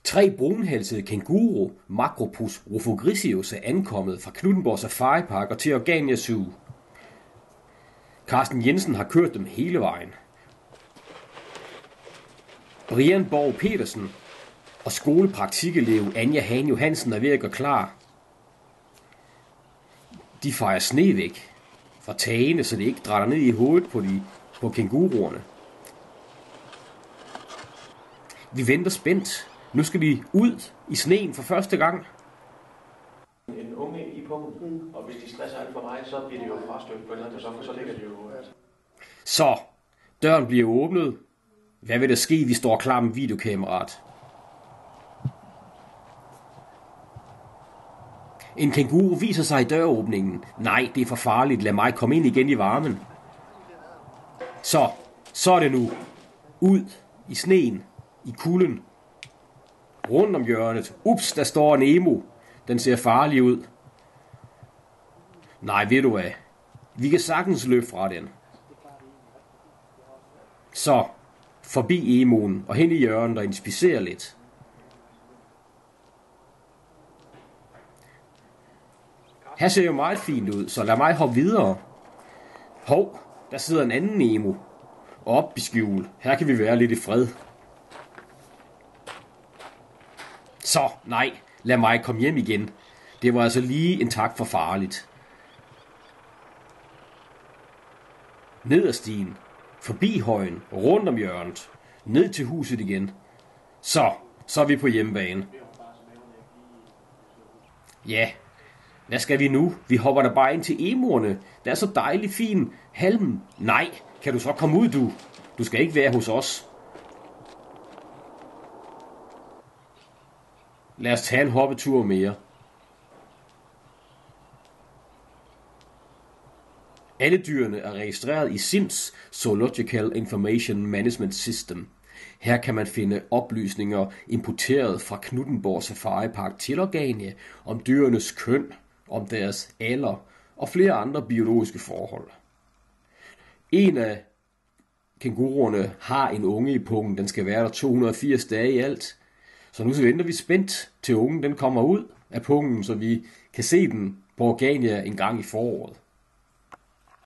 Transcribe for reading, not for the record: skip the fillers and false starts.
3 brunhalsede kænguru, Macropus rufogriseus, er ankommet fra Knuthenborg Safari Park og til Organia Zoo. Carsten Jensen har kørt dem hele vejen. Brian Borg Petersen og skolepraktikelev Anja Hane Johansen er ved at gå klar. De fejrer sne væk fra tagene, så det ikke drætter ned i hovedet på kænguruerne. Vi venter spændt. Nu skal vi ud i sneen for første gang. En unge i pungen, og hvis de stresser alt for meget, så bliver det jo frastødt på et eller andet, så ligger det jo... Så, døren bliver åbnet. Hvad vil der ske? Vi står klar med videokameraet. En kænguru viser sig i døråbningen. Nej, det er for farligt. Lad mig komme ind igen i varmen. Så er det nu. Ud i sneen, i kulden. Rundt om hjørnet. Ups, der står en emu. Den ser farlig ud. Nej, ved du hvad? Vi kan sagtens løbe fra den. Så, forbi emuen og hen i hjørnet og inspicere lidt. Her ser jo meget fint ud, så lad mig hoppe videre. Hov, der sidder en anden emu. Op i skjul. Her kan vi være lidt i fred. Så, nej, lad mig komme hjem igen. Det var altså lige en tak for farligt. Ned ad stien, forbi højen, rundt om hjørnet, ned til huset igen. Så er vi på hjemmebane. Ja, hvad skal vi nu? Vi hopper da bare ind til emuerne. Der er så dejligt fin halm. Nej, kan du så komme ud, du? Du skal ikke være hos os. Lad os tage en hoppetur mere. Alle dyrene er registreret i SIMS, Zoological Information Management System. Her kan man finde oplysninger importeret fra Knuthenborg Safari Park til Organia om dyrenes køn, om deres alder og flere andre biologiske forhold. En af kænguruerne har en unge i pungen. Den skal være der 280 dage i alt. Så nu venter vi spændt til ungen den kommer ud af pungen, så vi kan se den på Organia en gang i foråret.